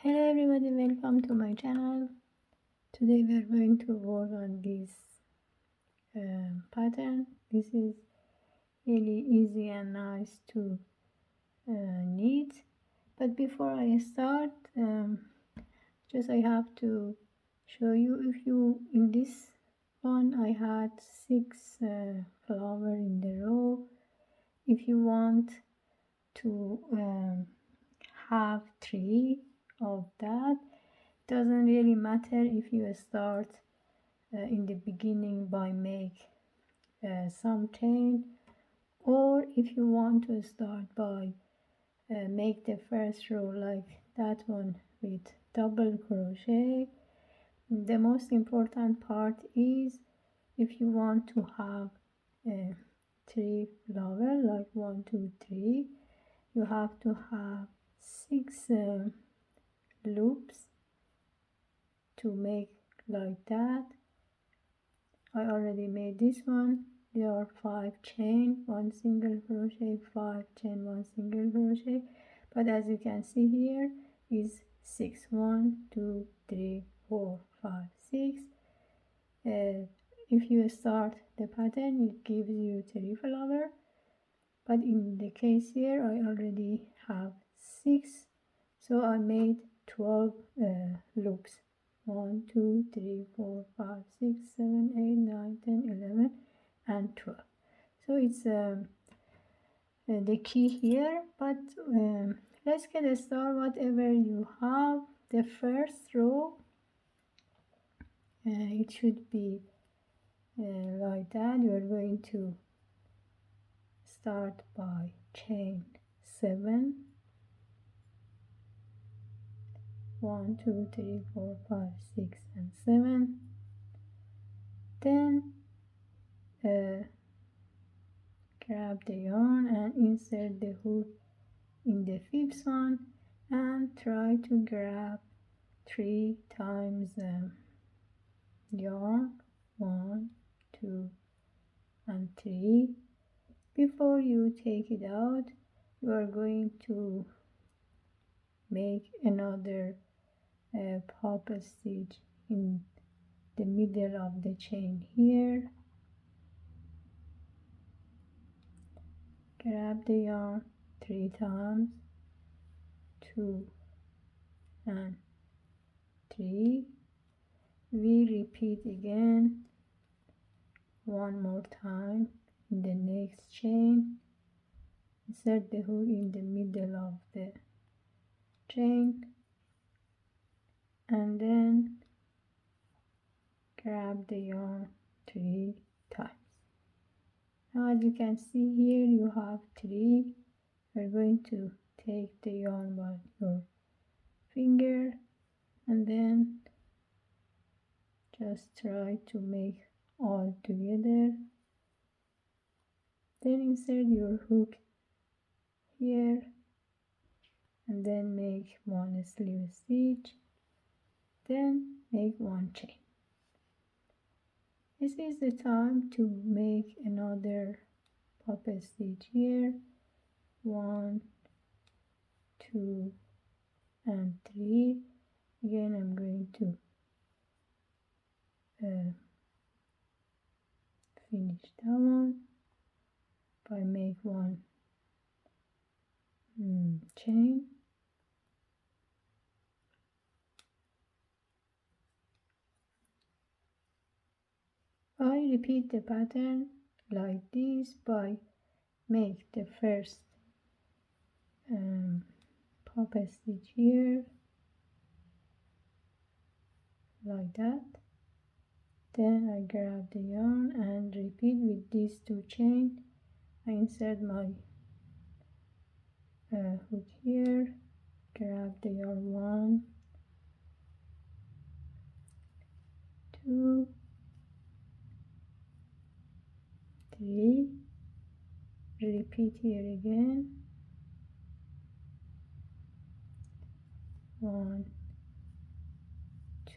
Hello everybody, welcome to my channel. Today we are going to work on this pattern. This is really easy and nice to knit. But before I start, just I have to show you, in this one I had 6 flowers in the row. If you want to have 3 of that, doesn't really matter if you start in the beginning by make some chain, or if you want to start by make the first row like that one with double crochet. The most important part is if you want to have 3 flowers like 1 2 3, you have to have 6 loops to make like that. I already made this one. There are 5 chain, 1 single crochet, 5 chain, 1 single crochet, but as you can see here is 6. 1 2 3 4 5 6. If you start the pattern, it gives you 3 flowers, but in the case here I already have 6, so I made 12 loops. 1 2 3 4 5 6 7 8 9 10 11 and 12. So it's the key here, but let's get started. Whatever you have, the first row it should be like that. You are going to start by chain 7, 1 2 3 4 5 6 and 7. Then grab the yarn and insert the hook in the 5th one and try to grab 3 times yarn, 1 2 and 3. Before you take it out, you are going to make another pop stitch in the middle of the chain here. Grab the yarn 3 times, 2 and 3. We repeat again one more time in the next chain. Insert the hook in the middle of the chain and then grab the yarn 3 times. Now as you can see here, you have 3. You're going to take the yarn by your finger and then just try to make all together. Then insert your hook here and then make 1 slip stitch, then make 1 chain. This is the time to make another pop stitch here. 1 2 and 3. Again I'm going to finish that one by make 1 chain. I repeat the pattern like this by make the first pop stitch here like that. Then I grab the yarn and repeat with these 2 chain. I insert my hook here, grab the yarn 1 2 3, repeat here again, 1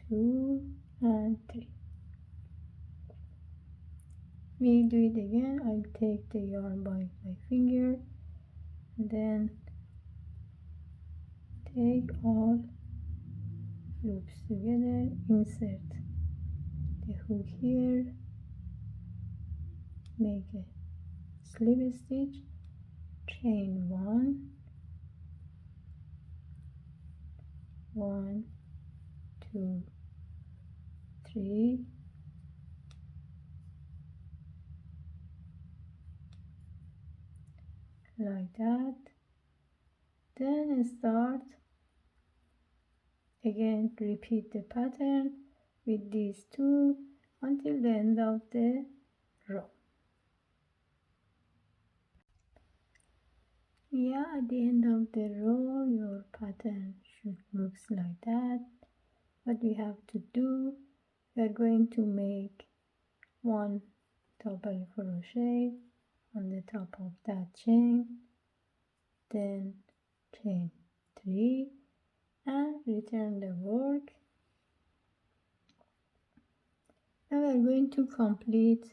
2 and 3. We do it again. I take the yarn by my finger and then take all loops together, insert the hook here, make a slip stitch, chain 1, 1, 2, 3, like that. Then start again, repeat the pattern with these two until the end of the row. Yeah, at the end of the row your pattern should look like that. What we have to do, we are going to make one double crochet on the top of that chain, then chain 3 and return the work. Now we are going to complete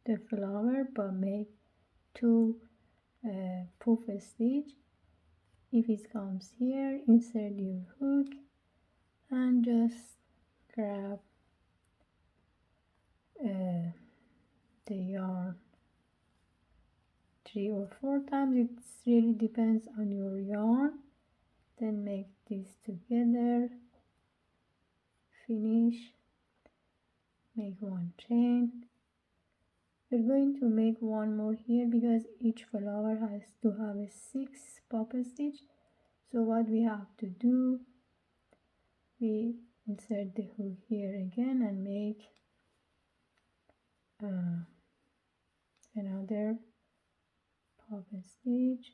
the flower by make 2 puff stitch. If it comes here, insert your hook and just grab the yarn 3 or 4 times. It really depends on your yarn. Then make this together, finish, make one chain. We're going to make one more here because each flower has to have a 6 puff stitch. So what we have to do, we insert the hook here again and make another puff stitch.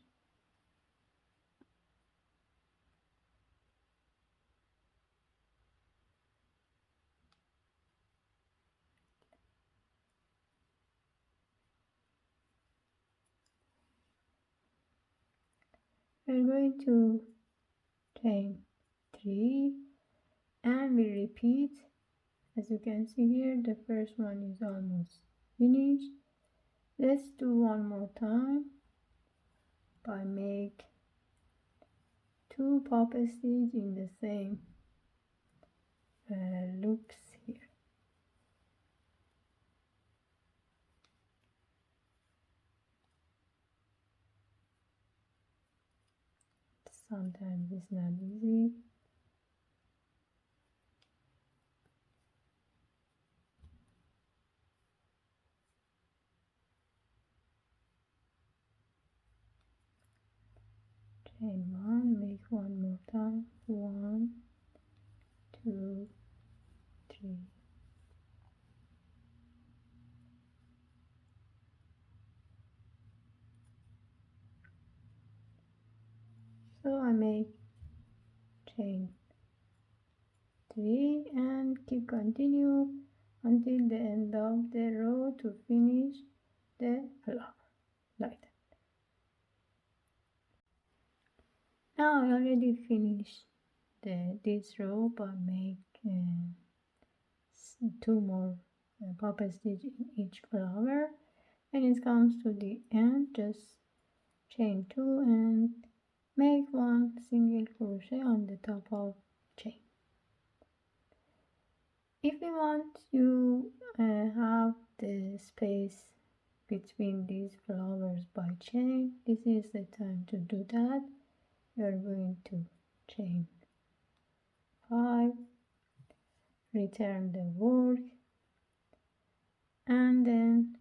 We're going to chain 3 and we repeat. As you can see here, the first one is almost finished. Let's do one more time by make 2 puff stitch in the same loops here. Sometimes it's not easy. Chain 1, make one more time. 1, 2, 3. So I make chain 3 and keep continue until the end of the row to finish the flower like that. Now I already finished this row, but make 2 more puff stitch in each flower. When it comes to the end, just chain 2 and make one single crochet on the top of chain. If you want to have the space between these flowers by chain, this is the time to do that. You are going to chain 5, return the work, and then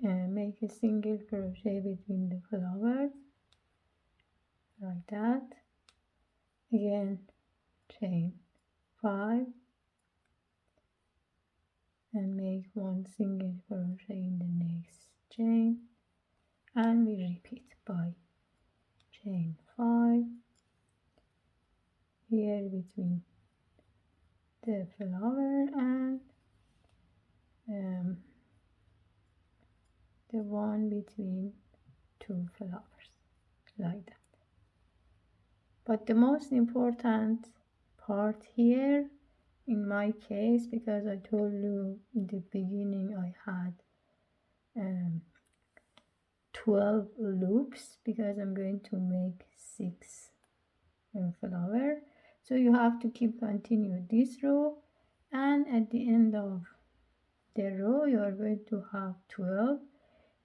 make a single crochet between the flowers like that. Again, chain 5 and make one single crochet in the next chain, and we repeat by chain 5 here between the flower and the one between 2 flowers like that. But the most important part here in my case, because I told you in the beginning I had 12 loops because I'm going to make 6 flower. So you have to keep continue this row, and at the end of the row you are going to have 12.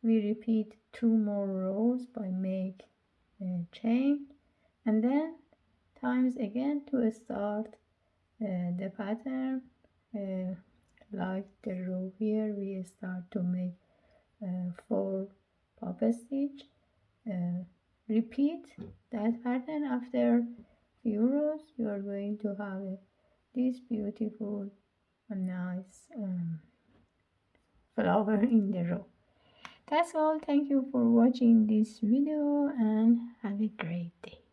We repeat 2 more rows by make a chain, and then times again to start the pattern. Like the row here, we start to make 4 pop stitch. Repeat that pattern after few rows. You are going to have this beautiful and nice flower in the row. That's all. Thank you for watching this video and have a great day.